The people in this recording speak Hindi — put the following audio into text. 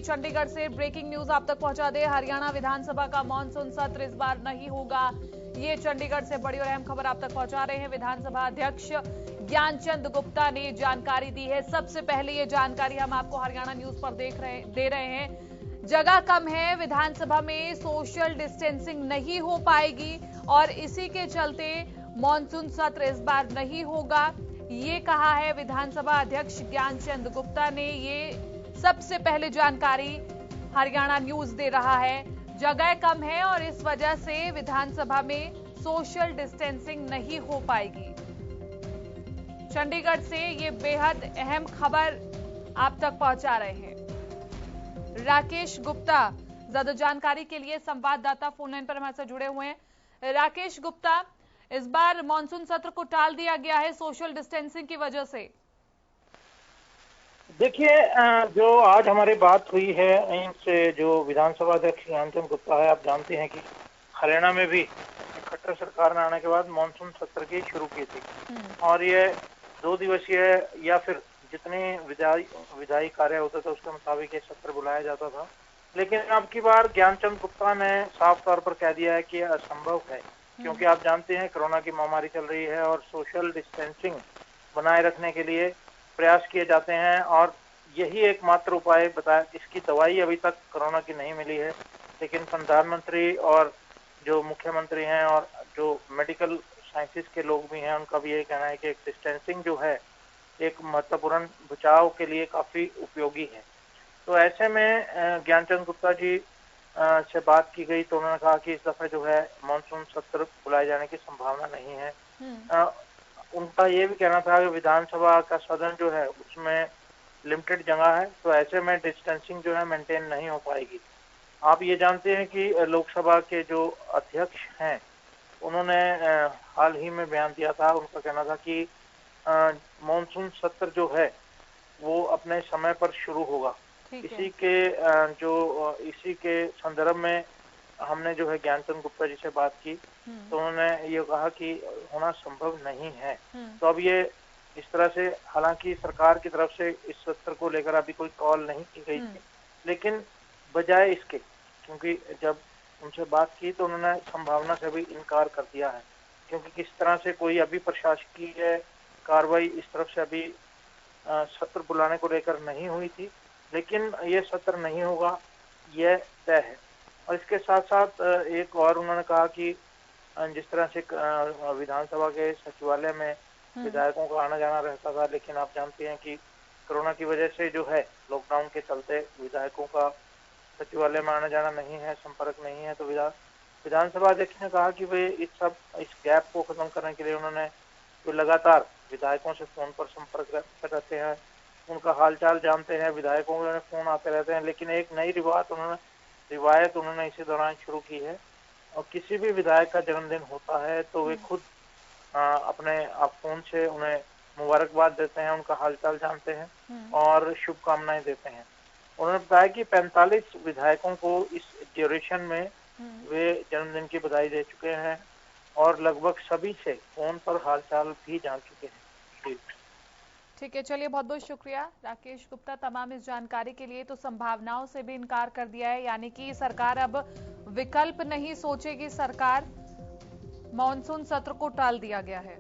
चंडीगढ़ से ब्रेकिंग न्यूज आप तक पहुंचा दे। हरियाणा विधानसभा का मॉनसून सत्र इस बार नहीं होगा, ये चंडीगढ़ से बड़ी और अहम खबर आप तक पहुंचा रहे हैं। विधानसभा अध्यक्ष ज्ञानचंद गुप्ता ने जानकारी दी है। सबसे पहले ये जानकारी हम आपको हरियाणा न्यूज पर दे रहे हैं। जगह कम है, विधानसभा में सोशल डिस्टेंसिंग नहीं हो पाएगी और इसी के चलते मॉनसून सत्र इस बार नहीं होगा, ये कहा है विधानसभा अध्यक्ष ज्ञानचंद गुप्ता ने। ये सबसे पहले जानकारी हरियाणा न्यूज दे रहा है। जगह कम है और इस वजह से विधानसभा में सोशल डिस्टेंसिंग नहीं हो पाएगी। चंडीगढ़ से ये बेहद अहम खबर आप तक पहुंचा रहे हैं राकेश गुप्ता। ज्यादा जानकारी के लिए संवाददाता फोन लाइन पर हमारे साथ जुड़े हुए हैं। राकेश गुप्ता, इस बार मॉनसून सत्र को टाल दिया गया है सोशल डिस्टेंसिंग की वजह से। देखिए, जो आज हमारी बात हुई है इनसे, जो विधानसभा अध्यक्ष ज्ञानचंद गुप्ता है, आप जानते हैं कि हरियाणा में भी खट्टर सरकार में आने के बाद मॉनसून सत्र की शुरू की थी और ये 2 दिवसीय या फिर जितने विधायी कार्य होते थे उसके मुताबिक ये सत्र बुलाया जाता था। लेकिन अब की बार ज्ञानचंद गुप्ता ने साफ तौर पर कह दिया है कि यह असंभव है, क्योंकि आप जानते हैं कोरोना की महामारी चल रही है और सोशल डिस्टेंसिंग बनाए रखने के लिए प्रयास किए जाते हैं और यही एकमात्र उपाय बताया। इसकी दवाई अभी तक कोरोना की नहीं मिली है, लेकिन प्रधानमंत्री और जो मुख्यमंत्री हैं और जो मेडिकल साइंसेस के लोग भी हैं, उनका भी यही कहना है कि एक डिस्टेंसिंग जो है एक महत्वपूर्ण बचाव के लिए काफी उपयोगी है। तो ऐसे में ज्ञानचंद गुप्ता जी से बात की गई तो उन्होंने कहा कि इस दफे जो है मॉनसून सत्र बुलाए जाने की संभावना नहीं है। उनका ये भी कहना था कि विधानसभा का सदन जो है उसमें लिमिटेड जगह है, तो ऐसे में डिस्टेंसिंग जो है मेंटेन नहीं हो पाएगी। आप ये जानते हैं कि लोकसभा के जो अध्यक्ष हैं उन्होंने हाल ही में बयान दिया था। उनका कहना था कि मॉनसून सत्र जो है वो अपने समय पर शुरू होगा। इसी के संदर्भ में हमने जो है ज्ञानचंद गुप्ता जी से बात की तो उन्होंने ये कहा कि होना संभव नहीं है। तो अब ये इस तरह से, हालांकि सरकार की तरफ से इस सत्र को लेकर अभी कोई कॉल नहीं की गई थी, लेकिन बजाय इसके, क्योंकि जब उनसे बात की तो उन्होंने संभावना से भी इनकार कर दिया है, क्योंकि किस तरह से कोई अभी प्रशासकीय कार्रवाई इस तरफ से अभी सत्र बुलाने को लेकर नहीं हुई थी, लेकिन ये सत्र नहीं होगा, यह तय है। और इसके साथ साथ एक और उन्होंने कहा कि जिस तरह से विधानसभा के सचिवालय में विधायकों का आना जाना रहता था, लेकिन आप जानते हैं कि कोरोना की वजह से जो है लॉकडाउन के चलते विधायकों का सचिवालय में आना जाना नहीं है, संपर्क नहीं है। तो विधानसभा अध्यक्ष ने कहा कि वे इस गैप को खत्म करने के लिए उन्होंने जो लगातार विधायकों से फोन पर संपर्क रहते हैं, उनका हालचाल जानते हैं, विधायकों के फोन आते रहते हैं। लेकिन एक नई रिवायत उन्होंने इसी दौरान शुरू की है, और किसी भी विधायक का जन्मदिन होता है तो वे खुद अपने फोन से उन्हें मुबारकबाद देते हैं, उनका हालचाल जानते हैं और शुभकामनाएं देते हैं। उन्होंने बताया कि 45 विधायकों को इस ड्यूरेशन में वे जन्मदिन की बधाई दे चुके हैं और लगभग सभी से फोन पर हालचाल भी जान चुके हैं। ठीक है, चलिए बहुत बहुत शुक्रिया राकेश गुप्ता तमाम इस जानकारी के लिए। तो संभावनाओं से भी इनकार कर दिया है, यानी कि सरकार अब विकल्प नहीं सोचेगी। सरकार मॉनसून सत्र को टाल दिया गया है।